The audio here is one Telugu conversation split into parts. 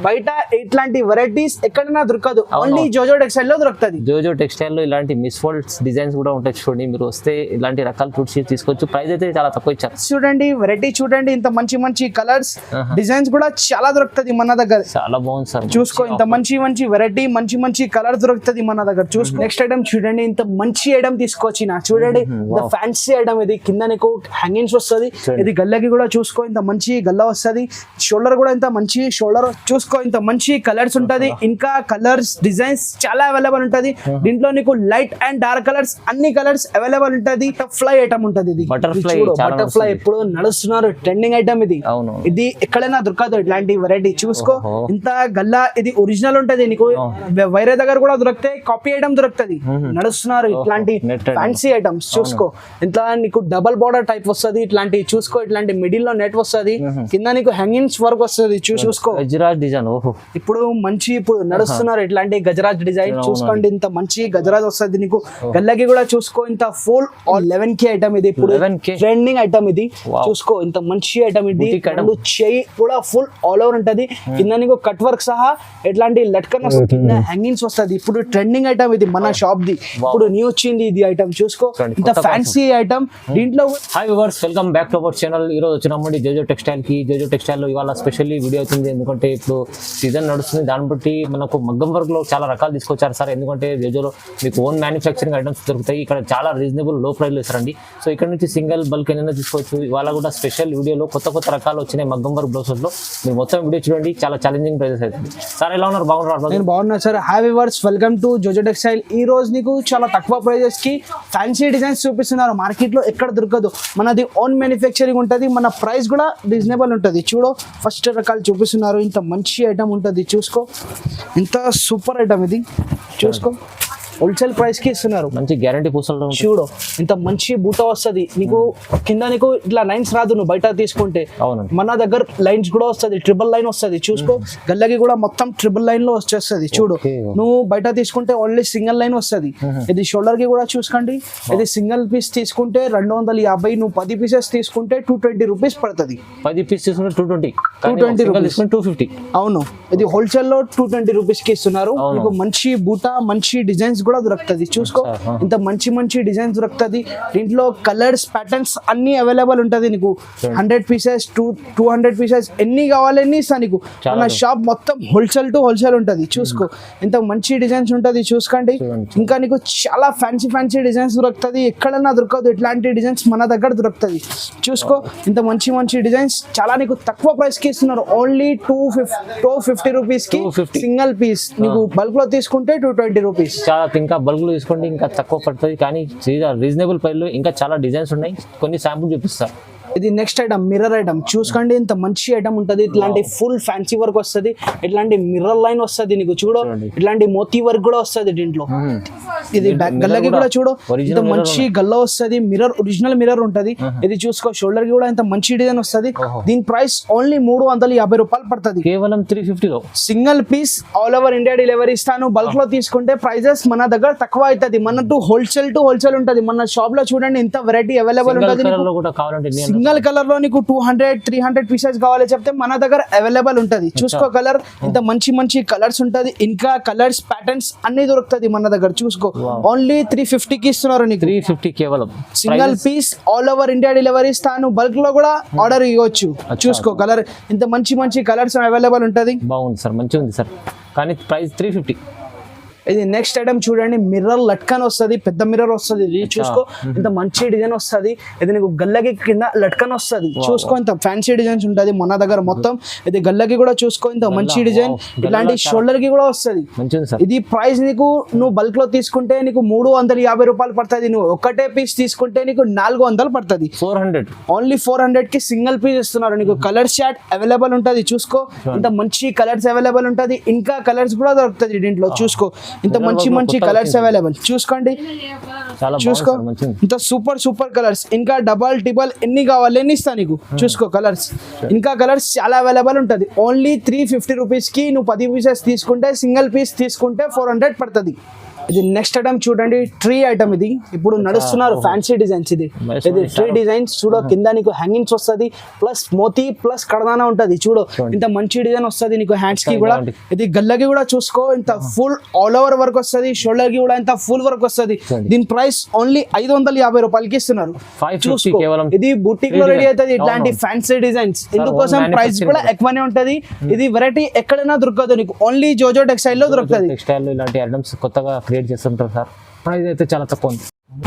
బయట ఇట్లాంటి వెరైటీస్ ఎక్కడైనా దొరకదు, ఓన్లీ జోజో టెక్స్టైల్ లో దొరుకుతుంది. జోజో టెక్స్టైల్ లో ఇలాంటి మిస్ ఫోల్డ్స్ డిజైన్స్ కూడా ఉంటాయి. చూడండి, మీరు వస్తే ఇలాంటి రకాల ఫ్రూట్స్ తీసుకోవచ్చు. ప్రైస్ అయితే చాలా తక్కువ ఇచ్చారు. చూడండి వెరైటీ చూడండి, ఇంత మంచి మంచి కలర్స్ డిజైన్స్ కూడా చాలా దొరుకుతుంది మన దగ్గర. చాలా బాగుంది సార్, చూసుకో ఇంత మంచి మంచి వెరైటీ మంచి మంచి కలర్ దొరుకుతుంది మన దగ్గర. చూసుకో నెక్స్ట్ ఐటమ్ చూడండి, ఇంత మంచి ఐటమ్ తీసుకొచ్చిన చూడండి, ఇంత ఫ్యాన్సీ ఐటమ్. ఇది కింద నీకు హ్యాంగింగ్స్ వస్తుంది, ఇది గల్లకి కూడా చూసుకో ఇంత మంచి గల్ల వస్తుంది. షోల్డర్ కూడా ఇంత మంచి షోల్డర్ చూసుకో, ఇంత మంచి కలర్స్ ఉంటది. ఇంకా కలర్స్ డిజైన్స్ చాలా అవైలబుల్ ఉంటది దీంట్లో. నీకు లైట్ అండ్ డార్క్ కలర్స్ అన్ని కలర్స్ అవైలబుల్ ఉంటది. బటర్ఫ్లై ఐటమ్ ఉంటది. ఇది బటర్ఫ్లై ఎప్పుడు నడుస్తున్నారు, ట్రెండింగ్ ఐటమ్ ఇది. ఇది ఎక్కడైనా దొరకదు ఇట్లాంటి వెరైటీ. చూసుకో ఇంత గల్లా, ఇది ఒరిజినల్ ఉంటది. నీకు వేరే దగ్గర కూడా దొరుకుతాయి, కాపీ ఐటమ్ దొరుకుతుంది. నడుస్తున్నారు ఇట్లాంటి ఫ్యాన్సీ ఐటమ్స్. చూసుకో ఇంత నీకు డబల్ బార్డర్ టైప్ వస్తుంది. ఇట్లాంటి చూసుకో, ఇట్లాంటి మిడిల్ లో నెట్ వస్తుంది, కింద నీకు హ్యాంగింగ్స్ వర్క్ వస్తుంది. చూసుకో డిజైన్ ఇప్పుడు మంచి ఇప్పుడు నడుస్తున్నారు ఇట్లాంటి గజరాజ్ డిజైన్. చూసుకోండి ఇంత మంచి గజరాజ్ వస్తుంది నీకు. గల్లకి కూడా చూసుకో ఇంత ఫుల్ 11K ఐటమ్. ఇది ఇప్పుడు ట్రెండింగ్ ఐటమ్. ఇది చూసుకో ఇంత మంచి ఐటమ్. ఇది చెయ్యి కూడా ఫుల్ ఆల్ ఓవర్ ఉంటది. కింద నీకు కట్ వర్క్ సహా ఎట్లాంటి లట్కన్ వస్తుంది, కింద హ్యాంగింగ్స్ వస్తుంది. ఇప్పుడు ట్రెండింగ్ ఐటమ్ ఇది మన షాప్ ది. ఇప్పుడు న్యూ వచ్చింది ఇది ఐటమ్. చూసుకో ఇంత ఫ్యాన్సీ ఐటమ్ దీంట్లో. Hi viewers, welcome back to our channel. ఈ రోజు వచ్చినామండి జోజో టెక్స్టైల్ కి. జోజో టెక్స్టైల్ లో ఇవాళ స్పెషల్లీ వీడియో అవుతుంది, ఎందుకంటే ఇప్పుడు సీజన్ నడుస్తుంది. దాన్ని బట్టి మనకు మగ్గం వర్క్ లో చాలా రకాలు తీసుకొచ్చారు సార్. ఎందుకంటే జోజోలో మీకు ఓన్ మ్యానుఫ్యాక్చరింగ్ ఐటమ్స్ దొరుకుతాయి. ఇక్కడ చాలా రీజనబుల్ లో ప్రైస్ లో ఇస్తారండి. సో ఇక్కడ నుంచి సింగిల్ బల్క్ ఏదైనా తీసుకోవచ్చు. ఇవాళ కూడా స్పెషల్ వీడియోలో కొత్త కొత్త రకాలు వచ్చినాయి మగ్గం వర్క్ బ్లౌజెస్ లో. మీరు మొత్తం వీడియో చూడండి, చాలా ఛాలెంజింగ్ ప్రైజెస్ అవుతుంది. సార్ ఎలా ఉన్నారు? బాగున్నారు? నేను బాగున్నా sir. Hi viewers, welcome to JoJo textile. ఈ రోజు నీకు చాలా తక్కువ ప్రైజెస్ కి ఫ్యాన్సీ డిజైన్స్ చూపిస్తున్నారు. మార్కెట్ లో ఎక్కడ దొరకదు, మనది ఓన్ మ్యానుఫ్యాక్చరింగ్ ఉంటది. మన ప్రైస్ కూడా రీజనబుల్ ఉంటది. చూడు ఫస్ట్ రకాలు చూపిస్తున్నారు, ఇంత మంచి ఐటమ్ ఉంటది. చూసుకో ఇంత సూపర్ ఐటమ్ ఇది. చూసుకో హోల్సేల్ ప్రైస్ కి ఇస్తున్నారు, మంచి గ్యారంటీ పూసలు. చూడు ఇంత మంచి బూట వస్తుంది నీకు. కింద నీకు ఇట్లా లైన్స్ రాదు నువ్వు బయట తీసుకుంటే. మన దగ్గర లైన్స్ కూడా వస్తుంది, ట్రిపుల్ లైన్ వస్తుంది. చూసుకో గల్లకి కూడా మొత్తం ట్రిపుల్ లైన్ లో వచ్చేస్తుంది. చూడు నువ్వు బయట తీసుకుంటే ఓన్లీ సింగిల్ లైన్ వస్తుంది. ఇది షోల్డర్ కి కూడా చూసుకోండి, ఇది సింగిల్ పీస్ తీసుకుంటే 250. నువ్వు 10 పీసెస్ తీసుకుంటే 220 రూపీస్ పడుతుంది. 10 పీస్ తీసుకుంటే 220 రూపీస్, 250. అవును, ఇది హోల్సేల్ లో 220 రూపీస్ కి ఇస్తున్నారు. నీకు మంచి బూట మంచి డిజైన్స్ కూడా దొరుకుతుంది. చూసుకో ఇంత మంచి మంచి డిజైన్స్ దొరుకుతుంది. దీంట్లో కలర్స్ ప్యాటర్న్స్ అన్ని అవైలబుల్ ఉంటది. నీకు 100 పీసెస్ 200 పీసెస్ ఎన్ని కావాలి ఎన్ని ఇస్తా నీకు. మన షాప్ మొత్తం హోల్సేల్ టు హోల్సేల్ ఉంటది. చూసుకో ఇంత మంచి డిజైన్స్ ఉంటది. చూసుకోండి ఇంకా నీకు చాలా ఫ్యాన్సీ ఫ్యాన్సీ డిజైన్స్ దొరుకుతుంది. ఎక్కడన్నా దొరకదు ఇట్లాంటి డిజైన్స్, మన దగ్గర దొరుకుతుంది. చూసుకో ఇంత మంచి మంచి డిజైన్స్ చాలా నీకు తక్కువ ప్రైస్ కి ఇస్తున్నారు. ఓన్లీ 250 రూపీస్ కి సింగిల్ పీస్. నీకు బల్క్ లో తీసుకుంటే 220 రూపీస్. ఇంకా బల్క్ లో తీసుకోండి ఇంకా తక్కువ పడుతుంది. కానీ రీజనబుల్ ప్రైస్ లో ఇంకా చాలా డిజైన్స్ ఉన్నాయి, కొన్ని శాంపుల్ చూపిస్తారు. ఇది నెక్స్ట్ ఐటమ్ మిర్రర్ ఐటమ్. చూసుకోండి ఇంత మంచి ఐటమ్ ఉంటది. ఇట్లాంటి ఫుల్ ఫ్యాన్సీ వర్క్ వస్తుంది, ఇట్లాంటి మిర్రర్ లైన్ వస్తుంది నీకు. చూడు ఇట్లాంటి మోతీ వర్క్ కూడా వస్తుంది దీంట్లో. ఇది గల్లకి కూడా చూడు ఇంత మంచి గల్ల వస్తుంది. మిర్రర్ ఒరిజినల్ మిర్రర్ ఉంటది. ఇది చూసుకో షోల్డర్ కి కూడా ఇంత మంచి డిజైన్ వస్తుంది. దీని ప్రైస్ ఓన్లీ 350 రూపాయలు పడుతుంది, కేవలం 350 లో single piece. All over India delivery ఇస్తాను. బల్క్ లో తీసుకుంటే ప్రైజెస్ మన దగ్గర తక్కువ అవుతుంది. మన టు హోల్సేల్ ఉంటది. మన షాప్ లో చూడండి ఇంత వెరైటీ అవైలబుల్ ఉంటుంది. సింగల్ కలర్ లో నీకు 200-300 పీసెస్ కావాలి చెప్తే మన దగ్గర అవైలబుల్ ఉంటది. చూసుకో కలర్ ఇంత మంచి మంచి కలర్స్ ఉంటది. ఇంకా కలర్స్ ప్యాటర్న్స్ అన్ని దొరుకుతుంది మన దగ్గర. చూసుకో ఓన్లీ 350 కి ఇస్తున్నారు నీకు. 350 కేవలం single piece. All over India delivery ఇస్తాను. బల్క్ లో కూడా ఆర్డర్ ఇవ్వచ్చు. చూసుకో కలర్ ఇంత మంచి మంచి కలర్స్ అవైలబుల్ ఉంటది. బాగుంది సార్, మంచిగా ఉంది సార్. కానీ ప్రైస్ 350. ఇది నెక్స్ట్ ఐటమ్ చూడండి, మిర్రర్ లట్కన్ వస్తుంది, పెద్ద మిర్రర్ వస్తుంది. ఇది చూసుకో ఇంత మంచి డిజైన్ వస్తుంది. ఇది నీకు గల్లకి కింద లట్కన్ వస్తుంది. చూసుకో ఇంత ఫ్యాన్సీ డిజైన్స్ ఉంటుంది మన దగ్గర మొత్తం. ఇది గల్లకి కూడా చూసుకో ఇంత మంచి డిజైన్. ఇట్లాంటి షోల్డర్ కి కూడా వస్తుంది. ఇది ప్రైస్ నీకు నువ్వు బల్క్ లో తీసుకుంటే నీకు 350 రూపాయలు పడుతుంది. నువ్వు ఒకటే పీస్ తీసుకుంటే నీకు 400 పడుతుంది. 400 ఓన్లీ 400 కి సింగిల్ పీస్ ఇస్తున్నారు నీకు. కలర్ షార్ట్ అవైలబుల్ ఉంటుంది. చూసుకో ఇంత మంచి కలర్స్ అవైలబుల్ ఉంటుంది. ఇంకా కలర్స్ కూడా దొరుకుతుంది దీంట్లో. చూసుకో ఇంత మంచి మంచి కలర్స్ అవైలబుల్. చూసుకోండి చూసుకో ఇంత సూపర్ కలర్స్. ఇంకా డబల్ టిబల్ ఎన్ని కావాలి ఎన్ని ఇస్తా నీకు. చూసుకో కలర్స్ ఇంకా కలర్స్ చాలా అవైలబుల్ ఉంటుంది. ఓన్లీ 350 రూపీస్ కి నువ్వు 10 పీసెస్ తీసుకుంటే సింగిల్ పీస్ తీసుకుంటే 400 పడుతుంది. ఇది నెక్స్ట్ ఐటమ్ చూడండి, ట్రీ ఐటమ్ ఇది ఇప్పుడు నడుస్తున్నారు ఫ్యాన్సీ డిజైన్స్. ఇది ట్రీ డిజైన్స్ చూడ, కింద నీకు హ్యాంగింగ్స్ వస్తుంది, ప్లస్ మోతీ ప్లస్ కడదానా ఉంటది. చూడు ఇంత మంచి డిజైన్ వస్తుంది నీకు హ్యాండ్స్ కి కూడా. ఇది గల్లకి కూడా చూసుకో, ఇంత ఫుల్ ఆల్ ఓవర్ వర్క్ వస్తుంది, షోల్డర్ కి కూడా ఇంత ఫుల్ వర్క్ వస్తుంది. దీని ప్రైస్ ఓన్లీ 550 రూపాయలకి ఇస్తున్నారు. చూసుకో, ఇది బుటీక్ లో రెడీ అవుతుంది ఇట్లాంటి ఫ్యాన్సీ డిజైన్స్. ఇందుకోసం ప్రైస్ కూడా ఎక్కువనే ఉంటది. ఇది వెరైటీ ఎక్కడైనా దొరకదు నీకు, ఓన్లీ జోజో టెక్స్టైల్ లో దొరుకుతుంది. టెక్స్టైల్ ఇలాంటి ఐటమ్స్ కొత్తగా క్రియేట్ చేస్తుంటారు సార్, ప్రైస్ అయితే చాలా తక్కువ ఉంది.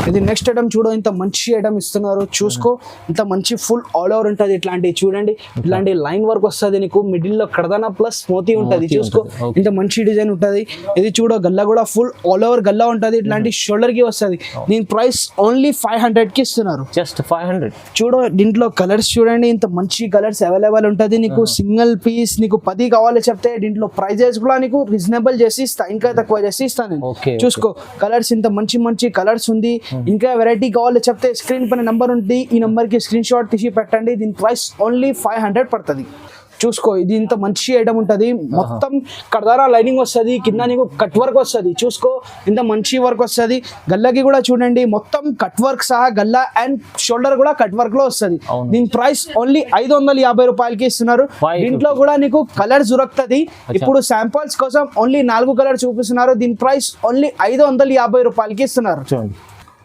ఇది నెక్స్ట్ ఐటమ్ చూడు, ఇంత మంచి ఐటమ్ ఇస్తున్నారు. చూసుకో, ఇంత మంచి ఫుల్ ఆల్ ఓవర్ ఉంటది. ఇట్లాంటివి చూడండి, ఇట్లాంటి లైన్ వర్క్ వస్తుంది నీకు, మిడిల్ లో కడదానా ప్లస్ మోతీ ఉంటది. చూసుకో, ఇంత మంచి డిజైన్ ఉంటది. ఇది చూడు, గల్లా కూడా ఫుల్ ఆల్ ఓవర్ గల్లా ఉంటది. ఇట్లాంటి షోల్డర్ కి వస్తుంది. దీని ప్రైస్ ఓన్లీ 500 కి ఇస్తున్నారు. జస్ట్ 500. చూడు, దీంట్లో కలర్స్ చూడండి, ఇంత మంచి కలర్స్ అవైలబుల్ ఉంటది నీకు. సింగిల్ పీస్ నీకు 10 కావాలి చెప్తే దీంట్లో ప్రైజెస్ కూడా నీకు రీజనబుల్ చేసి ఇస్తా, ఇంకా తక్కువ చేసి ఇస్తాను నేను. చూసుకో, కలర్స్ ఇంత మంచి మంచి కలర్స్ ఉంది. ఇంకా వెరైటీ కావాలి చెప్తే స్క్రీన్ పైన నంబర్ ఉంది, ఈ నంబర్ కి స్క్రీన్ షాట్ తీసి పెట్టండి. దీని ప్రైస్ ఓన్లీ 500 పడుతుంది. చూసుకో, ఇది ఇంత మంచి ఐటమ్ ఉంటది. మొత్తం కడదారా లైనింగ్ వస్తుంది, కింద నీకు కట్ వర్క్ వస్తుంది. చూసుకో, ఇంత మంచి వర్క్ వస్తుంది. గల్లకి కూడా చూడండి, మొత్తం కట్ వర్క్ సహా గల్లా అండ్ షోల్డర్ కూడా కట్ వర్క్ లో వస్తుంది. దీని ప్రైస్ ఓన్లీ 550 రూపాయలకి ఇస్తున్నారు. దీంట్లో కూడా నీకు కలర్స్ దొరుకుతుంది. ఇప్పుడు శాంపుల్స్ కోసం ఓన్లీ 4 కలర్స్ చూపిస్తున్నారు. దీని ప్రైస్ ఓన్లీ 550 రూపాయలకి ఇస్తున్నారు. చూడండి,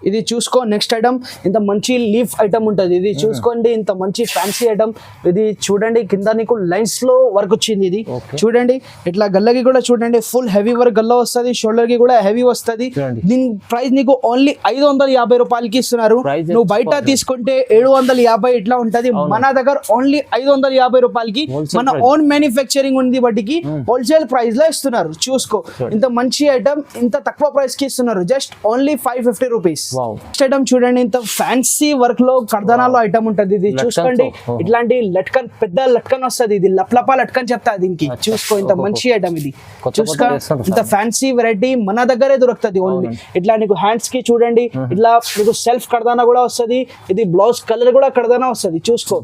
ఇది చూసుకో, నెక్స్ట్ ఐటమ్ ఇంత మంచి లీఫ్ ఐటమ్ ఉంటుంది. ఇది చూసుకోండి, ఇంత మంచి ఫ్యాన్సీ ఐటమ్. ఇది చూడండి, కింద నీకు లైన్స్ లో వర్క్ వచ్చింది. ఇది చూడండి, ఇట్లా గల్లకి కూడా చూడండి, ఫుల్ హెవీ వర్క్ గల్లా వస్తుంది, షోల్డర్ కి కూడా హెవీ వస్తుంది. దీని ప్రైస్ నీకు ఓన్లీ 550 రూపాయలకి ఇస్తున్నారు. నువ్వు బయట తీసుకుంటే 750 ఇట్లా ఉంటది. మన దగ్గర ఓన్లీ 550 రూపాయలకి మన ఓన్ మ్యానుఫ్యాక్చరింగ్ ఉంది, బట్టికి హోల్సేల్ ప్రైస్ లో ఇస్తున్నారు. చూసుకో, ఇంత మంచి ఐటమ్ ఇంత తక్కువ ప్రైస్ కి ఇస్తున్నారు. Just only 550 rupees. Next item చూడండి, ఇంత ఫ్యాన్సీ వర్క్ లో కర్దానాలో ఐటమ్ ఉంటది. ఇది చూసుకోండి, ఇట్లాంటి లట్కన్, పెద్ద లట్కన్ వస్తుంది. ఇది లప్లపా లట్కన్ చెప్తా దీనికి. చూసుకో, ఇంత మంచి ఐటమ్ ఇది. చూసుకో, ఇంత ఫ్యాన్సీ వెరైటీ మన దగ్గరే దొరుకుతుంది ఓన్లీ. ఇట్లా నీకు హ్యాండ్స్ కి చూడండి, ఇట్లా నీకు సెల్ఫ్ కర్దానా కూడా వస్తుంది. ఇది బ్లౌజ్ కలర్ కూడా కర్దానా వస్తుంది. చూసుకో,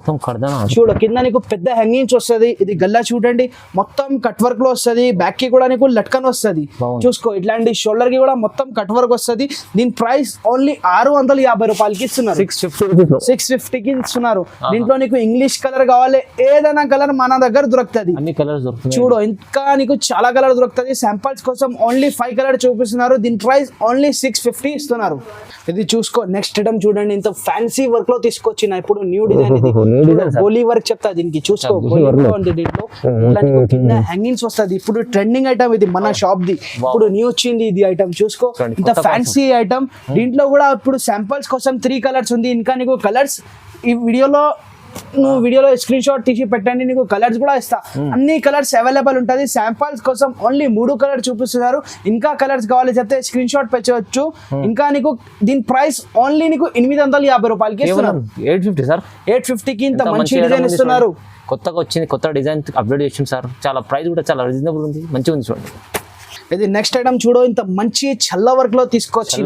చూడు, కింద నీకు పెద్ద హ్యాంగింగ్స్ వస్తుంది. ఇది గల్లా చూడండి, మొత్తం కట్ వర్క్ లో వస్తుంది. బ్యాక్ కి కూడా నీకు లట్కన్ వస్తుంది. చూసుకో, ఇట్లాంటి షోల్డర్ కి కూడా మొత్తం కట్ వర్క్ వస్తుంది. దీని ప్రైస్ ఓన్లీ 650 రూపాయలకి ఇస్తున్నారు. 650కి ఇస్తున్నారు. దీంట్లో నీకు ఇంగ్లీష్ కలర్ కావాలి, ఏదైనా కలర్ మన దగ్గర దొరుకుతుంది. చూడు, ఇంకా నీకు చాలా కలర్ దొరుకుతుంది. శాంపుల్స్ కోసం ఓన్లీ 5 కలర్ చూపిస్తున్నారు. దీని ప్రైస్ ఓన్లీ 650 ఇస్తున్నారు. ఇది చూసుకో, నెక్స్ట్ ఐటమ్ చూడండి, ఇంత ఫ్యాన్సీ వర్క్ లో తీసుకొచ్చిన ఇప్పుడు న్యూ డిజైన్. గోలీ వర్క్ చెప్తా దీనికి. చూసుకో, దీంట్లో హ్యాంగింగ్స్ వస్తుంది. ఇప్పుడు ట్రెండింగ్ ఐటమ్ ఇది, మన షాప్ ది ఇప్పుడు న్యూ వచ్చింది ఇది ఐటమ్. చూసుకో, ఇంత ఫ్యాన్సీ ఐటమ్. దీంట్లో కూడా ఇప్పుడు శాంపుల్స్ కోసం 3 కలర్స్ ఉంది. ఇంకా నీకు కలర్స్ ఈ వీడియోలో స్క్రీన్ షాట్ తీసి పెట్టండి, నీకు కలర్స్ కూడా ఇస్తా. అన్ని కలర్స్ అవైలబుల్ ఉంటుంది. శాంపుల్స్ కోసం ఓన్లీ 3 కలర్ చూపిస్తున్నారు. ఇంకా కలర్స్ కావాలి చెప్తే స్క్రీన్ షాట్ పెట్టవచ్చు. ఇంకా నీకు దీని ప్రైస్ ఓన్లీ నీకు 850 రూపాయలకి ఇస్తున్నారు. 850 సార్, 850కి ఇంత మంచి డిజైన్ ఇస్తున్నారు. కొత్తగా వచ్చింది, కొత్త డిజైన్ అప్డేట్ చేసింది సార్. చాలా ప్రైస్ కూడా చాలా రీజనబుల్ ఉంది, మంచిగా ఉంది. చూడండి, ఇది నెక్స్ట్ ఐటమ్ చూడు, ఇంత మంచి చల్ల వర్క్ లో తీసుకొచ్చి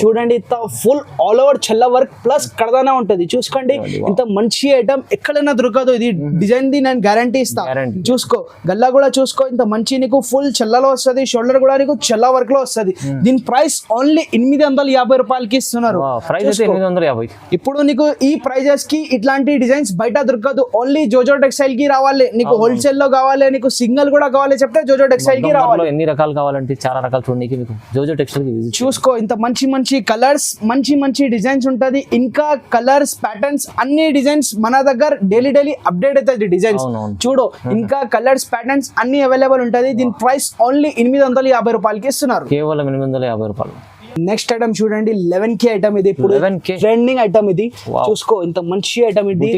చూడండి, ఇంత ఫుల్ ఆల్ ఓవర్ చల్ల వర్క్ ప్లస్ కడదానా ఉంటది. చూసుకోండి, ఇంత మంచి ఐటమ్ ఎక్కడైనా దొరకదు. ఇది డిజైన్ ది నేను గ్యారంటీ ఇస్తా. చూసుకో, గల్లా కూడా చూసుకో, ఇంత మంచి నీకు ఫుల్ చల్లలో వస్తుంది. షోల్డర్ కూడా నీకు చల్ల వర్క్ లో వస్తుంది. దీని ప్రైస్ ఓన్లీ 850 రూపాయలకి ఇస్తున్నారు. ఇప్పుడు నీకు ఈ ప్రైజెస్ కి ఇట్లాంటి డిజైన్స్ బయట దొరకదు. ఓన్లీ జోజో టెక్స్టైల్ కి రావాలి. నీకు హోల్సేల్ లో కావాలి, నీకు సింగిల్ కూడా కావాలి చెప్తే జోజో టెక్స్టైల్ కి రావాలి. ఎన్ని రకాలు కావాలంటే చాలా రకాలు చూడండి, మీకు జోజో టెక్స్టైల్ కి విజిట్. చూసుకో, ఇంత మంచి మంచి కలర్స్, మంచి మంచి డిజైన్స్ ఉంటది. ఇంకా కలర్స్, ప్యాటర్న్స్, అన్ని డిజైన్స్ మన దగ్గర డైలీ అప్డేట్ అవుతుంది డిజైన్స్. చూడు, ఇంకా కలర్స్, ప్యాటర్న్స్ అన్ని అవైలబుల్ ఉంటది. దీని ప్రైస్ ఓన్లీ 850 రూపాయలకి ఇస్తున్నారు. కేవలం 850 రూపాయలు. నెక్స్ట్ ఐటమ్ చూడండి, 11K ఐటమ్. ఇది ఇప్పుడు ట్రెండింగ్ ఐటమ్. ఇది చూసుకో, ఇంత మంచి ఐటమ్. ఇది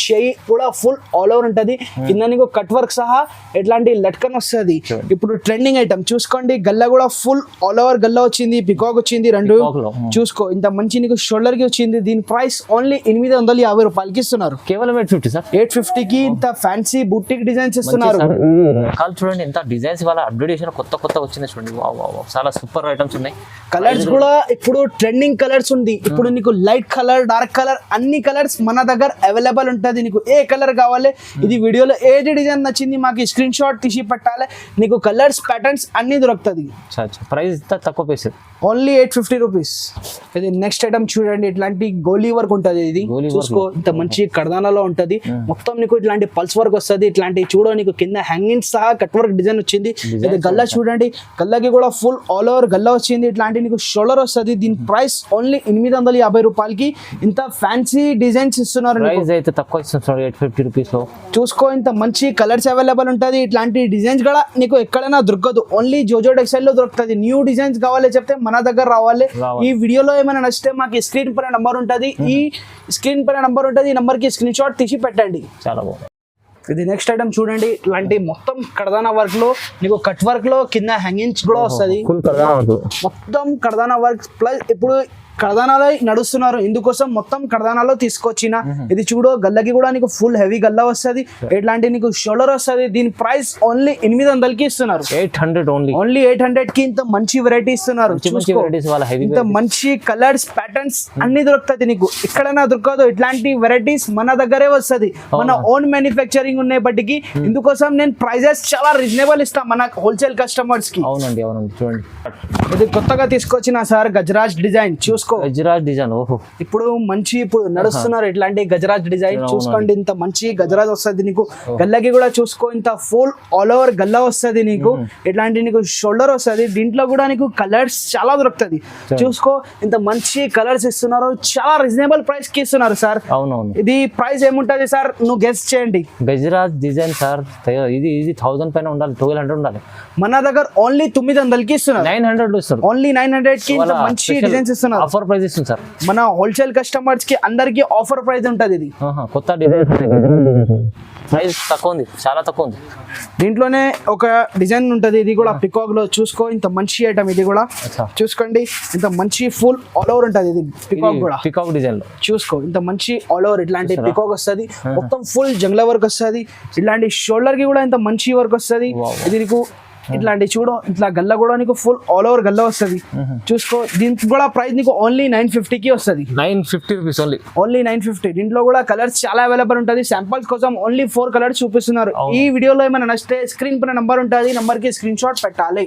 చెయ్యి కూడా ఫుల్ ఆల్ ఓవర్ ఉంటది. కింద నీకు కట్ వర్క్ సహా ఎట్లాంటి లట్కన్ వస్తుంది. ఇప్పుడు ట్రెండింగ్ ఐటమ్. చూసుకోండి, గల్లా కూడా ఫుల్ ఆల్ ఓవర్ గల్లా వచ్చింది, పికాక్ వచ్చింది 2. చూసుకో, ఇంత మంచి నీకు షోల్డర్ కి వచ్చింది. దీని ప్రైస్ ఓన్లీ 850 రూపాయలకి ఇస్తున్నారు. కేవలం 850 సార్. 850కి ఇంత ఫ్యాన్సీ బుటిక్ డిజైన్స్ ఇస్తున్నారు. చూడండి, ఎంత డిజైన్స్ వాళ్ళ అప్డేట్ చేసిన కొత్త వచ్చినాయి. చూడండి, చాలా సూపర్ ఐటమ్స్ ఉన్నాయి. కలర్స్ కలర్స్ కూడా ఇప్పుడు ట్రెండింగ్ కలర్స్ ఉంది. ఇప్పుడు నీకు లైట్ కలర్, డార్క్ కలర్ అన్ని కలర్స్ మన దగ్గర అవైలబుల్ ఉంటది. నీకు ఏ కలర్ కావాలి, ఇది వీడియోలో ఏది డిజైన్ నచ్చింది మాకు స్క్రీన్ షాట్ తీసి పెట్టాలి. నీకు కలర్స్ ప్యాటర్న్స్ అన్ని దొరుకుతుంది. ప్రైస్ తక్కువ పైసలు, ఓన్లీ 850 రూపీస్. ఇది నెక్స్ట్ ఐటమ్ చూడండి, ఇట్లాంటి గోలీ వర్క్ ఉంటది. ఇది చూసుకో, ఇంత మంచి కడదానాలో ఉంటది. మొత్తం నీకు ఇట్లాంటి పల్స్ వర్క్ వస్తుంది. ఇట్లాంటి చూడ నీకు కింద హ్యాంగింగ్ సహా కట్ వర్క్ డిజైన్ వచ్చింది. ఇది గల్లా చూడండి, గల్లాకి కూడా ఫుల్ ఆల్ ఓవర్ గల్లా వచ్చింది. ఇట్లాంటి నీకు షోల్డర్ వస్తుంది. దీని ప్రైస్ ఓన్లీ 850 రూపాయలకి ఇంత ఫ్యాన్సీ డిజైన్స్ ఇస్తున్నారు. ప్రైస్ అయితే తక్కువ ఇస్తున్నారు 850 రూపీస్ లో. చూసుకో, ఇంత మంచి కలర్స్ అవైలబుల్ ఉంటది. ఇట్లాంటి డిజైన్స్ కూడా నీకు ఎక్కడైనా దొరకదు, ఓన్లీ జోజో టెక్స్టైల్ లో దొరుకుతుంది. న్యూ డిజైన్స్ కావాలి చెప్తే మన దగ్గర రావాలి. ఈ వీడియోలో ఏమైనా నచ్చితే మాకు స్క్రీన్ పైన నంబర్ ఉంటది. ఈ స్క్రీన్ పైన నంబర్ ఉంటది. ఈ నంబర్ కి స్క్రీన్ షాట్ తీసి పెట్టండి. చాలా బాగుంది. ఇది నెక్స్ట్ ఐటమ్ చూడండి, ఇట్లాంటి మొత్తం కడదానా వర్క్ లో నీకు కట్ వర్క్ లో కింద హ్యాంగింగ్స్ కూడా వస్తుంది. మొత్తం కడదానా వర్క్ ప్లస్ ఇప్పుడు కడదానాలో నడుస్తున్నారు, ఇందుకోసం మొత్తం కడదానాలో తీసుకొచ్చిన. ఇది చూడు, గల్లకి కూడా నీకు ఫుల్ హెవీ గల్లా వస్తుంది. ఇట్లాంటి నీకు షోల్డర్ వస్తుంది. దీని ప్రైస్ ఓన్లీ 800కి ఇస్తున్నారు. 800 ఓన్లీ 800కి ఇంత మంచి వెరైటీ ఇస్తున్నారు. ఇంత మంచి కలర్స్ ప్యాటర్న్స్ అన్ని దొరుకుతుంది. నీకు ఎక్కడైనా దొరకదు. ఇట్లాంటి వెరైటీస్ మన దగ్గరే వస్తుంది. మన ఓన్ మ్యానుఫ్యాక్చరింగ్ ఉన్నప్పటికీ ఇందుకోసం నేను ప్రైజెస్ చాలా రీజనబుల్ ఇస్తాను మన హోల్సేల్ కస్టమర్స్ కి. అవునండి, అవునండి. చూడండి, ఇది కొత్తగా తీసుకొచ్చిన సార్ గజరాజ్ డిజైన్. చూసుకో, గజరాజ్ డిజైన్. ఓహో, ఇప్పుడు మంచి ఇప్పుడు నడుస్తున్నారు ఇట్లాంటి గజరాజ్ డిజైన్. చూసుకోండి, ఇంత మంచి గజరాజ్ వస్తుంది. నీకు గల్లకి కూడా చూసుకో, ఇంత ఫుల్ ఆల్ ఓవర్ గల్లా వస్తుంది. నీకు ఇట్లాంటి నీకు షోల్డర్ వస్తుంది. దీంట్లో కూడా నీకు కలర్స్ చాలా దొరుకుతుంది. చూసుకో, ఇంత మంచి కలర్స్ ఇస్తున్నారు. చాలా రీజనబుల్ ప్రైస్ కి ఇస్తున్నారు సార్. అవునవును. ఇది ప్రైస్ ఏముంటది సార్, నువ్వు గెస్ చేయండి. గజరాజ్ డిజైన్ సార్, ఇది 1000 పైన ఉండాలి, 1200 ఉండాలి. మన దగ్గర ఓన్లీ 900కి ఇస్తున్నారు. 900 ఇస్తారు. ఓన్లీ 900కి ఇంత మంచి డిజైన్స్ ఇస్తున్నారు. ఆఫర్ ప్రైస్ ఇస్తుంది సార్. మన హోల్సేల్ కస్టమర్స్ కి అందరికి ఆఫర్ ప్రైస్ ఉంటది. ఇది కొత్త డిజైన్, ప్రైస్ తక్కువ ఉంది, చాలా తక్కువ ఉంది. దీంట్లోనే ఒక డిజైన్ ఉంటది. ఇది కూడా పికాక్ లో. చూసుకో, ఇంత మంచి ఐటమ్. ఇది కూడా చూసుకోండి, ఇంత మంచి ఫుల్ ఆల్ ఓవర్ ఉంటది. ఇది పికాక్ కూడా, పికాక్ డిజైన్ లో చూసుకో, ఇంత మంచి ఆల్ ఓవర్ ఇట్లాంటి పికాక్ వస్తుంది. మొత్తం ఫుల్ జంగ్లా వర్క్ వస్తుంది. ఇట్లాంటి షోల్డర్ కి కూడా ఇంత మంచి వర్క్ వస్తుంది. ఇది నీకు ఇట్లాంటి చూడు, ఇట్లా గల్లా కూడా నీకు ఫుల్ ఆల్ ఓవర్ గల్లా వస్తుంది. చూసుకో, దీనికి కూడా ప్రైస్ నీకు ఓన్లీ 950కి వస్తుంది. 950 రూపీస్ ఓన్లీ 950. దీంట్లో కూడా కలర్స్ చాలా అవైలబుల్ ఉంటుంది. శాంపుల్స్ కోసం ఓన్లీ 4 కలర్స్ చూపిస్తున్నారు. ఈ వీడియోలో ఏమైనా నచ్చితే స్క్రీన్ పైన నంబర్ ఉంటుంది, నంబర్ కి స్క్రీన్ షాట్ పెట్టాలి.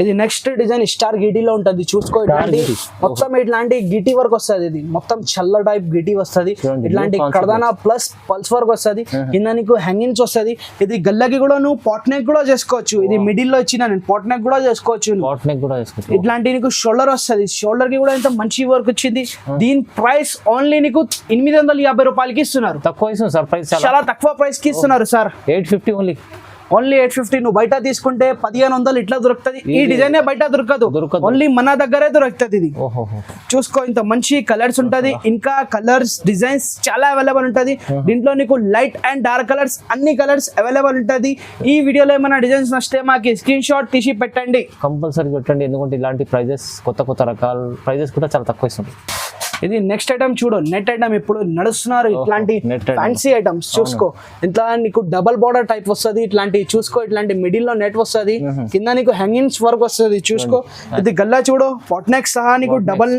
ఇది నెక్స్ట్ డిజైన్ స్టార్ గిటీలో ఉంటుంది. చూసుకో, ఇట్లాంటి మొత్తం ఇట్లాంటి గిటీ వర్క్ వస్తుంది. ఇది మొత్తం చల్ల టైప్ గిటీ వస్తుంది. ఇట్లాంటి కడదానా ప్లస్ పల్స్ వర్క్ వస్తుంది. కింద నీకు హ్యాంగింగ్స్ వస్తుంది. ఇది గల్లకి కూడా నువ్వు పాట్ నెక్ కూడా చేసుకోవచ్చు. ఇది మిడిల్ లో ఇచ్చిన నేను పాట్ నెక్ కూడా చేసుకోవచ్చు. ఇట్లాంటి నీకు షోల్డర్ వస్తుంది. షోల్డర్ కి కూడా ఇంత మంచి వర్క్ వచ్చింది. దీని ప్రైస్ ఓన్లీ నీకు 850 రూపాయలకి ఇస్తున్నారు. తక్కువ ఇస్తున్నారు సార్, ప్రైస్ చాలా తక్కువ ప్రైస్ కి ఇస్తున్నారు సార్. 850 ఓన్లీ 850. నువ్వు బయట తీసుకుంటే 1500 ఇట్లా దొరుకుతుంది. ఈ డిజైన్ బయట దొరకదు, ఓన్లీ మన దగ్గరే దొరుకుతుంది. ఇది చూసుకో, ఇంత మంచి కలర్స్ ఉంటది. ఇంకా కలర్స్ డిజైన్స్ చాలా అవైలబుల్ ఉంటది. దీంట్లో నీకు లైట్ అండ్ డార్క్ కలర్స్ అన్ని కలర్స్ అవైలబుల్ ఉంటది. ఈ వీడియోలో ఏమైనా డిజైన్స్ నచ్చితే మాకు స్క్రీన్ షాట్ తీసి పెట్టండి, కంపల్సరీ పెట్టండి. ఎందుకంటే ఇలాంటి ప్రైజెస్ కొత్త రకాల ప్రైజెస్ కూడా చాలా తక్కువ ఇస్తుంది. ఇది నెక్స్ట్ ఐటమ్ చూడు, నెట్ ఐటమ్ ఇప్పుడు నడుస్తున్నారు. ఇట్లాంటి ఫ్యాన్సీ ఐటమ్స్ చూసుకో, ఇంత నీకు డబల్ బార్డర్ టైప్ వస్తుంది. ఇట్లాంటి చూసుకో, ఇట్లాంటి మిడిల్ లో నెట్ వస్తుంది. కింద నీకు హ్యాంగింగ్స్ వర్క్ వస్తుంది. చూసుకో, ఇది గల్లా చూడు, పాట్ నెక్ సహా నీకు డబల్.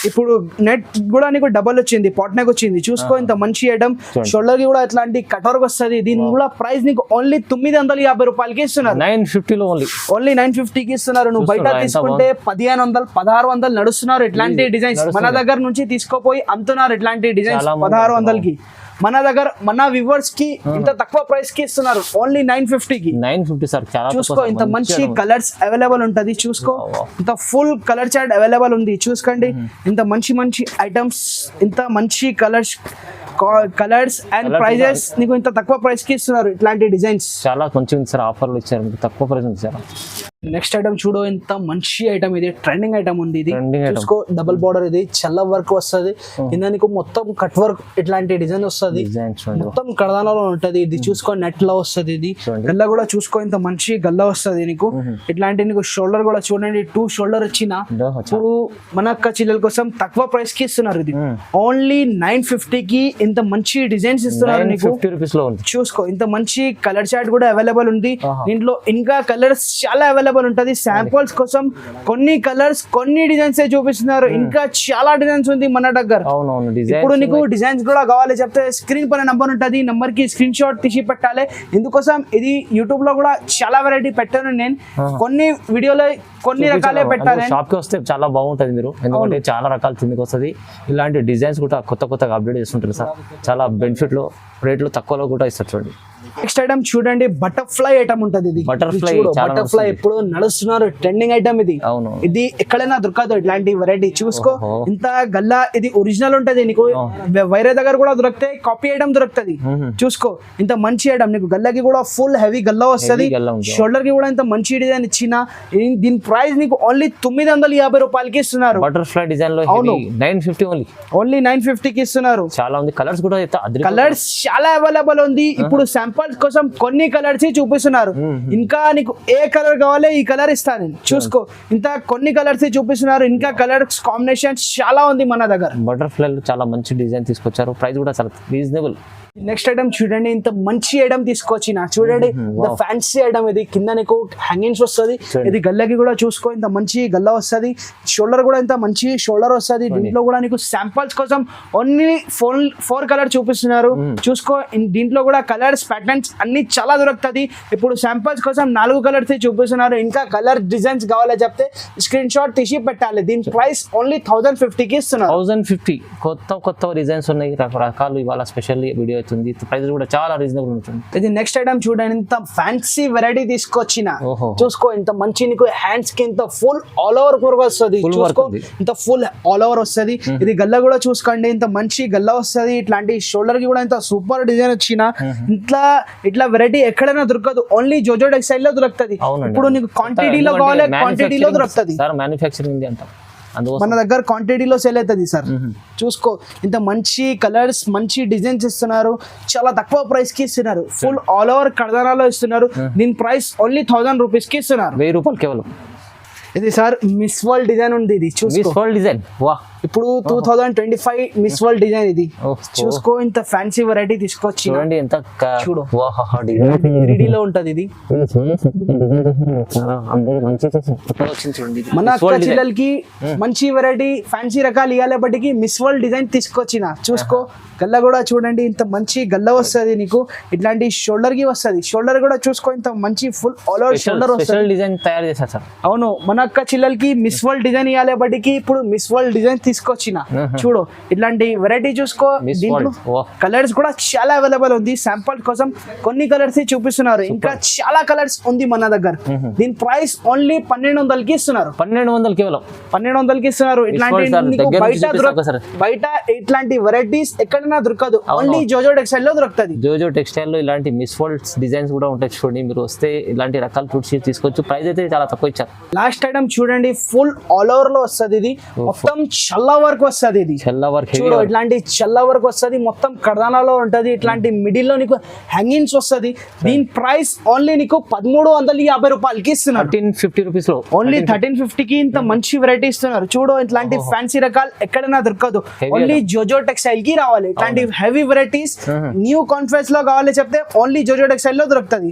ఇప్పుడు నెట్ కూడా నీకు డబల్ వచ్చింది, పాట్ నెక్ వచ్చింది. చూసుకో, ఇంత మంచి ఐటమ్. షోల్డర్ కి కూడా ఇట్లాంటి కట్ వర్క్ వస్తుంది. దీని కూడా ప్రైస్ నీకు ఓన్లీ 950 రూపాయలకి ఇస్తున్నారు. 950 ఓన్లీ 950కి ఇస్తున్నారు. నువ్వు బయట తీసుకుంటే 1500 1600 నడుస్తున్నారు. ఇట్లాంటి డిజైన్స్ మన దగ్గర నుంచి తీసుకోపోయి అమ్ముతున్నారు. ఇట్లాంటి డిజైన్స్ 1600కి మన దగ్గర మన వ్యూవర్స్ కి ఇంత తక్కువ ప్రైస్ కి ఇస్తున్నారు. ఓన్లీ 950కి. 950 సార్. చూసుకో, ఇంత మంచి కలర్స్ అవైలబుల్ ఉంటది. చూసుకో, ఇంత ఫుల్ కలర్ చార్ట్ అవైలబుల్ ఉంది. చూసుకోండి, ఇంత మంచి ఐటమ్స్, ఇంత మంచి కలర్స్ అండ్ ప్రైజెస్ నీకు ఇంత తక్కువ ప్రైస్ కి ఇస్తున్నారు. ఇట్లాంటి డిజైన్స్ చాలా మంచిగా ఉంది సార్. ఆఫర్లు ఇచ్చారు, మీకు తక్కువ ప్రైస్ ఉంది సార్. నెక్స్ట్ ఐటమ్ చూడు, ఇంత మంచి ఐటమ్. ఇది ట్రెండింగ్ ఐటమ్ ఉంది. ఇది చూసుకో, డబుల్ బార్డర్. ఇది చల్ల వర్క్ వస్తుంది. కింద నీకు మొత్తం కట్ వర్క్ ఇట్లాంటి డిజైన్ వస్తుంది. మొత్తం కడదానాలో ఉంటది. ఇది చూసుకో, నెట్ లో వస్తుంది. ఇది గల్లా కూడా చూసుకో, ఇంత మంచి గల్లా వస్తుంది నీకు. ఇట్లాంటి నీకు షోల్డర్ కూడా చూడండి, 2 షోల్డర్ వచ్చిన. ఇప్పుడు మన అక్క చిల్లల కోసం తక్కువ ప్రైస్ కి ఇస్తున్నారు. ఇది ఓన్లీ 950కి ఇంత మంచి డిజైన్స్ ఇస్తున్నారు నీకు. చూసుకో, ఇంత మంచి కలర్ చార్ట్ కూడా అవైలబుల్ ఉంది. దీంట్లో ఇంకా కలర్స్ చాలా అవైలబుల్ అవైలబుల్ ఉంటుంది. శాంపుల్స్ కోసం కొన్ని కలర్స్ కొన్ని డిజైన్స్ చూపిస్తున్నారు, ఇంకా చాలా డిజైన్స్ ఉంది మన దగ్గర. అవునవును, ఇప్పుడు నీకు డిజైన్స్ కూడా కావాలి చెప్తే స్క్రీన్ పైన నంబర్ ఉంటుంది, నంబర్ కి స్క్రీన్ షాట్ తీసి పెట్టాలి. ఎందుకోసం ఇది యూట్యూబ్ లో కూడా చాలా వెరైటీ పెట్టాను నేను, కొన్ని వీడియోలో కొన్ని రకాలే పెట్టాను. షాప్ కి వస్తే చాలా బాగుంటది మీరు, ఎందుకంటే చాలా రకాల కిందకి వస్తుంది. ఇలాంటి డిజైన్స్ కూడా కొత్తగా అప్డేట్ చేస్తుంటారు సార్. చాలా బెనిఫిట్ లో రేట్లు తక్కువలో కూడా ఇస్తారు చూడండి. నెక్స్ట్ ఐటమ్ చూడండి, బటర్ఫ్లై ఐటమ్ ఉంటది. ఇది బటర్ఫ్లై ఎప్పుడు నడుస్తున్నారు, ట్రెండింగ్ ఐటమ్ ఇది. అవును, ఇది ఎక్కడైనా దొరకదు ఇట్లాంటి వెరైటీ. చూసుకో ఇంత గల్లా, ఇది ఒరిజినల్ ఉంటది. నీకు వేరే దగ్గర కూడా దొరుకుతాయి, కాపీ ఐటమ్ దొరుకుతుంది. చూసుకో ఇంత మంచి ఐటమ్, నీకు గల్లకి కూడా ఫుల్ హెవీ గల్లా వస్తుంది, షోల్డర్ కి కూడా ఇంత మంచి డిజైన్ ఇచ్చిన. దీని ప్రైస్ నీకు ఓన్లీ 950 రూపాయలకి ఇస్తున్నారు. బటర్ఫ్లై డిజైన్ లో 950 ఓన్లీ 950 కి ఇస్తున్నారు. చాలా ఉంది, కలర్స్ కూడా కలర్స్ చాలా అవైలబుల్ ఉంది. ఇప్పుడు శాంపుల్స్ కోసం కొన్ని కలర్స్ చూపిస్తున్నారు, ఇంకా నీకు ఏ కలర్ కావాలి ఈ కలర్ ఇస్తాను. చూసుకో ఇంత కొన్ని కలర్స్ చూపిస్తున్నారు, ఇంకా కలర్స్ కాంబినేషన్ చాలా ఉంది మన దగ్గర. బటర్ఫ్లై చాలా మంచి డిజైన్ తీసుకొచ్చారు, ప్రైస్ కూడా చాలా రీజనబుల్. నెక్స్ట్ ఐటమ్ చూడండి, ఇంత మంచి ఐటమ్ తీసుకొచ్చిన చూడండి, ఫ్యాన్సీ ఐటమ్. ఇది కింద నీకు హ్యాంగింగ్స్ వస్తుంది, ఇది గల్లకి కూడా చూసుకో ఇంత మంచి గల్ల వస్తుంది, షోల్డర్ కూడా ఇంత మంచి షోల్డర్ వస్తుంది. దీంట్లో కూడా నీకు శాంపుల్స్ కోసం ఓన్లీ 4 కలర్ చూపిస్తున్నారు. చూసుకో దీంట్లో కూడా కలర్స్ ప్యాటర్న్స్ అన్ని చాలా దొరుకుతుంది. ఇప్పుడు శాంపుల్స్ కోసం 4 కలర్స్ చూపిస్తున్నారు, ఇంకా కలర్ డిజైన్స్ కావాలో చెప్తే స్క్రీన్ షాట్ తీసి పెట్టాలి. దీని ప్రైస్ ఓన్లీ 1050 కి ఇస్తున్నారు. 1050 కొత్త డిజైన్స్ ఉన్నాయి, రకరకాలు. ఇవాళ స్పెషల్ వీడియో అవుతుంది, ప్రైస్ కూడా చాలా రీజనబుల్ ఉంటుంది. ఇది నెక్స్ట్ ఐటమ్ చూడండి, ఇంత ఫ్యాన్సీ వెరైటీ తీసుకొచ్చిన. చూసుకో ఇంత మంచి నీకు హ్యాండ్స్ కి ఇంత ఫుల్ ఆల్ ఓవర్ వర్క్ వస్తుంది. చూసుకో ఇంత ఫుల్ ఆల్ ఓవర్ వస్తుంది. ఇది గల్ల కూడా చూసుకోండి, ఇంత మంచి గల్ల వస్తుంది. ఇట్లాంటి షోల్డర్ కి కూడా ఇంత సూపర్ డిజైన్ వచ్చిన. ఇట్లా వెరైటీ ఎక్కడైనా దొరకదు, ఓన్లీ జోజో టెక్స్టైల్ లో దొరుకుతుంది. ఇప్పుడు నీకు క్వాంటిటీలో కావాలి, క్వాంటిటీలో దొరుకుతుంది. మ్యానుఫ్యాక్చరింగ్ అంటాం, మన దగ్గర క్వాంటిటీలో సేల్ అవుతుంది సార్. చూసుకో ఇంత మంచి కలర్స్ మంచి డిజైన్స్ ఇస్తున్నారు, చాలా తక్కువ ప్రైస్ కి ఇస్తున్నారు. ఫుల్ ఆల్ ఓవర్ కడదనాలో ఇస్తున్నారు. దీని ప్రైస్ ఓన్లీ 1000 రూపీస్ కి ఇస్తున్నారు. 1000 రూపాయలు కేవలం. ఇది సార్ మిస్ వరల్డ్ డిజైన్ ఉంది. ఇది చూసుకో డిజైన్, వా ఇప్పుడు 2025 మిస్ వరల్డ్ డిజైన్. ఇది చూసుకో ఇంత ఫ్యాన్సీ వెరైటీ తీసుకొచ్చి చూడండి, ఎంత చూడు 3D లో ఉంటది. ఇది మన అక్క చెల్లెలకి మంచి వెరైటీ ఫ్యాన్సీ రకాలు ఇవ్వాలి, బట్టికి మిస్ వరల్డ్ డిజైన్ తీసుకొచ్చిన. చూసుకో గల్ల కూడా చూడండి, ఇంత మంచి గల్ల వస్తుంది నీకు. ఇట్లాంటి షోల్డర్ కి వస్తుంది, షోల్డర్ కూడా చూసుకో ఇంత మంచి ఫుల్ ఆల్ ఓవర్ షోల్డర్ వస్తుంది. డిజైన్ తయారు చేశారు సార్. అవును, మన అక్క చెల్లెలకి మిస్ వరల్డ్ డిజైన్ ఇవ్వాలి, బట్టికి ఇప్పుడు మిస్ వరల్డ్ డిజైన్ తీసుకొచ్చిన. చూడు ఇట్లాంటి వెరైటీ చూసుకో. దీంట్లో కలర్స్ కూడా చాలా అవైలబుల్ ఉంది. శాంపుల్ కోసం కొన్ని కలర్స్ చూపిస్తున్నారు, ఇంకా చాలా కలర్స్ ఉంది మన దగ్గర. దీని ప్రైస్ ఓన్లీ 1200 కి ఇస్తున్నారు. 1200 కేవలం 1200 కి ఇస్తున్నారు. ఇట్లాంటి బయట ఇట్లాంటి వెరైటీస్ ఎక్కడైనా దొరకదు, ఓన్లీ జోజో టెక్స్టైల్ లో దొరుకుతుంది. జోజో టెక్స్టైల్ లో ఇలాంటి మిస్ వరల్డ్ డిజైన్స్ కూడా ఉంటాయి. చూడండి మీరు వస్తే ఇలాంటి రకాల ఫ్రూట్స్ తీసుకోవచ్చు, ప్రైస్ అయితే చాలా తక్కువ ఇచ్చారు. లాస్ట్ ఐటమ్ చూడండి, ఫుల్ ఆల్ ఓవర్ లో వస్తుంది. ఇది మొత్తం చల్ల వర్క్ వస్తుంది. ఇది చూడు ఇట్లాంటి చల్ల వర్క్ వస్తుంది, మొత్తం కడదానాలో ఉంటది. ఇట్లాంటి మిడిల్ లో నీకు హ్యాంగింగ్స్ వస్తుంది. దీని ప్రైస్ ఓన్లీ నీకు 1350 రూపాయలకి ఇస్తున్నారు. 1350 రూపీస్ లో ఓన్లీ 1350 కి ఇంత మంచి వెరైటీ ఇస్తున్నారు. చూడు ఇట్లాంటి ఫ్యాన్సీ రకాలు ఎక్కడైనా దొరకదు, ఓన్లీ జోజో టెక్స్టైల్ కి రావాలి. ఇట్లాంటి హెవీ వెరైటీస్ న్యూ కాన్ఫరెన్స్ లో కావాలి చెప్తే ఓన్లీ జోజో టెక్స్టైల్ లో దొరుకుతుంది.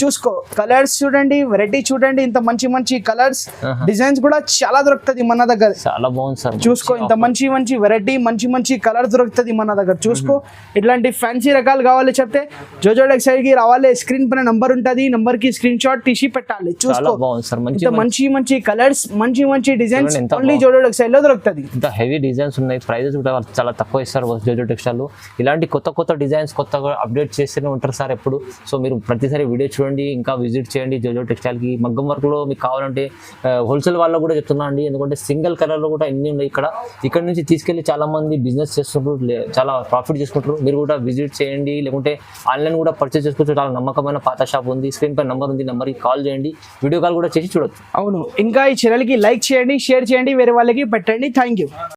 చూసుకో కలర్స్ చూడండి, వెరైటీ చూడండి, ఇంత మంచి కలర్స్ డిజైన్స్ కూడా చాలా దొరుకుతుంది మన దగ్గర. చాలా బాగుంది సార్. చూసుకో ఇంత మంచి వెరైటీ మంచి కలర్ దొరుకుతుంది మన దగ్గర. చూసుకో ఇట్లాంటి ఫ్యాన్సీ రకాలు కావాలి చెప్తే జోజో టెక్స్టైల్ కి రావాలి. స్క్రీన్ పైన నంబర్ ఉంటుంది, నంబర్ కి స్క్రీన్ షాట్ తీసి పెట్టాలి. చూసుకో ఇంత మంచి కలర్స్ మంచి డిజైన్స్ ఓన్లీ జోజో టెక్స్టైల్ లో దొరుకుతుంది. ఇంత హెవీ డిజైన్స్ ఉన్నాయి, ప్రైజెస్ కూడా చాలా తక్కువ ఇస్తారు జోజో టెక్స్టైల్. ఇలాంటి కొత్త డిజైన్స్ కొత్తగా అప్డేట్ చేస్తూనే ఉంటారు సార్ ఎప్పుడు. సో మీరు ప్రతిసారి వీడియో చూడండి, ఇంకా విజిట్ చేయండి జోజో టెక్స్టైల్ కి. మగ్గం వర్క్ లో మీకు కావాలంటే హోల్సేల్ వాళ్ళకు కూడా చెప్తున్నా అండి, ఎందుకంటే సింగిల్ కలర్ లో కూడా ఎన్ని ఉన్నాయి. ఇక్కడ నుంచి తీసుకెళ్లి చాలా మంది బిజినెస్ చేస్తుంటారు, చాలా ప్రాఫిట్ చేసుకుంటారు. మీరు కూడా విజిట్ చేయండి, లేకుంటే ఆన్లైన్ కూడా పర్చేస్ చేసుకోవచ్చు. చాలా నమ్మకమైన పాత షాప్ ఉంది, స్క్రీన్ పై నంబర్ ఉంది, నంబర్కి కాల్ చేయండి, వీడియో కాల్ కూడా చేసి చూడొచ్చు. అవును, ఇంకా ఈ ఛానల్కి లైక్ చేయండి, షేర్ చేయండి, వేరే వాళ్ళకి పెట్టండి. Thank you.